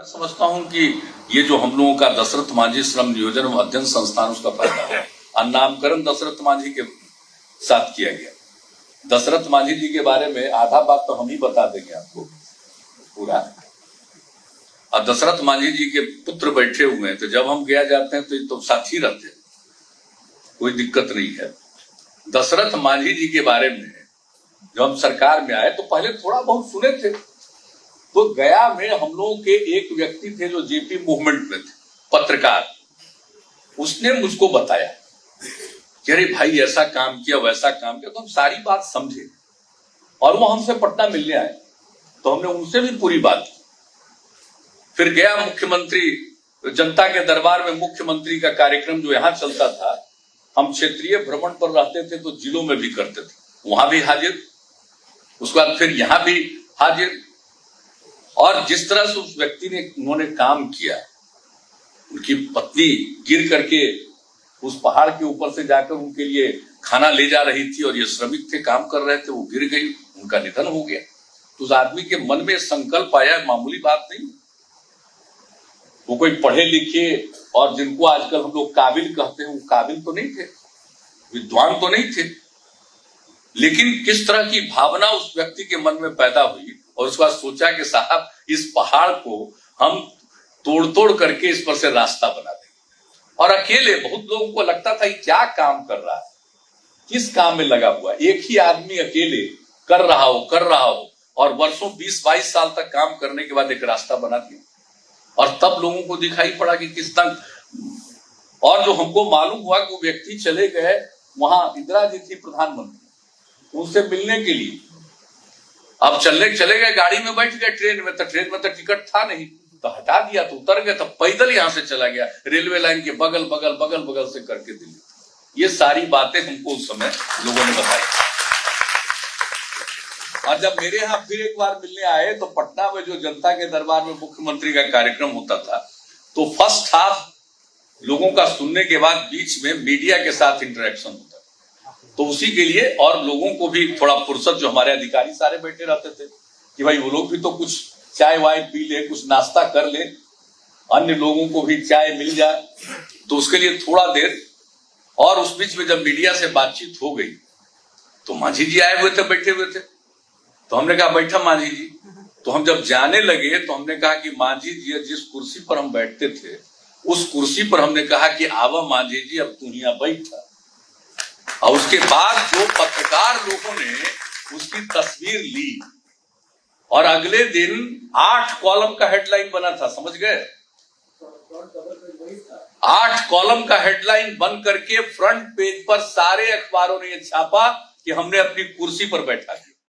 मैं समझता हूं कि ये जो हम लोगों का दशरथ मांझी श्रम नियोजन एवं अध्ययन संस्थान, उसका फायदा है। नामकरण दशरथ मांझी के साथ किया गया। दशरथ मांझी जी के बारे में आधा बात तो हम ही बता देंगे आपको पूरा। और दशरथ मांझी जी के पुत्र बैठे हुए हैं, तो जब हम गया जाते हैं तो साथी रहते हैं, कोई दिक्कत नहीं है। दशरथ मांझी जी के बारे में जब हम सरकार में आए तो पहले थोड़ा बहुत सुने थे। तो गया में हम लोगों के एक व्यक्ति थे जो जेपी मूवमेंट में थे, पत्रकार, उसने मुझको बताया कि अरे भाई ऐसा काम किया वैसा काम किया। तो हम सारी बात समझे और वो हमसे पटना मिलने आए, तो हमने उनसे भी पूरी बात की। फिर गया मुख्यमंत्री, जनता के दरबार में मुख्यमंत्री का कार्यक्रम जो यहाँ चलता था, हम क्षेत्रीय भ्रमण पर रहते थे तो जिलों में भी करते थे, वहां भी हाजिर। उसके बाद फिर यहाँ भी हाजिर। और जिस तरह से उस व्यक्ति ने उन्होंने काम किया, उनकी पत्नी गिर करके उस पहाड़ के ऊपर से जाकर उनके लिए खाना ले जा रही थी और ये श्रमिक थे, काम कर रहे थे, वो गिर गई, उनका निधन हो गया। तो उस आदमी के मन में संकल्प आया, मामूली बात नहीं। वो कोई पढ़े लिखे और जिनको आजकल हम लोग काबिल कहते हैं, वो काबिल तो नहीं थे, विद्वान तो नहीं थे, लेकिन किस तरह की भावना उस व्यक्ति के मन में पैदा हुई और उसके बाद सोचा कि साहब इस पहाड़ को हम तोड़ तोड़ करके इस पर से रास्ता बना देंगे। और अकेले, बहुत लोगों को लगता था कि क्या काम कर रहा है, किस काम में लगा हुआ, एक ही आदमी अकेले कर रहा हो और वर्षों 20-22 साल तक काम करने के बाद एक रास्ता बना दिया। और तब लोगों को दिखाई पड़ा कि किस तरह। और जो हमको मालूम हुआ कि वो व्यक्ति चले गए, वहां इंदिरा जी थी प्रधानमंत्री, उनसे मिलने के लिए। अब चले गए, गाड़ी में बैठ गए, ट्रेन में तो टिकट था नहीं, तो हटा दिया, तो उतर गए, तो पैदल यहां से चला गया, रेलवे लाइन के बगल बगल से करके दिल्ली। ये सारी बातें हमको उस समय लोगों ने बताई। और जब मेरे यहाँ फिर एक बार मिलने आए तो पटना में जो जनता के दरबार में मुख्यमंत्री का कार्यक्रम होता था, तो फर्स्ट हाफ लोगों का सुनने के बाद बीच में मीडिया के साथ इंटरेक्शन होता, तो उसी के लिए और लोगों को भी थोड़ा फुर्सत, जो हमारे अधिकारी सारे बैठे रहते थे कि भाई वो लोग भी तो कुछ चाय वाय पी ले, कुछ नाश्ता कर ले, अन्य लोगों को भी चाय मिल जाए, तो उसके लिए थोड़ा देर। और उस बीच में जब मीडिया से बातचीत हो गई तो मांझी जी आए हुए थे, बैठे हुए थे, तो हमने कहा बैठा मांझी जी। तो हम जब जाने लगे तो हमने कहा कि मांझी जी जिस कुर्सी पर हम बैठते थे, उस कुर्सी पर हमने कहा कि आवा मांझी जी, अब तू यहाँ बैठा। और उसके बाद जो पत्रकार लोगों ने उसकी तस्वीर ली और अगले दिन 8 कॉलम का हेडलाइन बना था, समझ गए? 8 कॉलम का हेडलाइन बन करके फ्रंट पेज पर सारे अखबारों ने यह छापा कि हमने अपनी कुर्सी पर बैठा।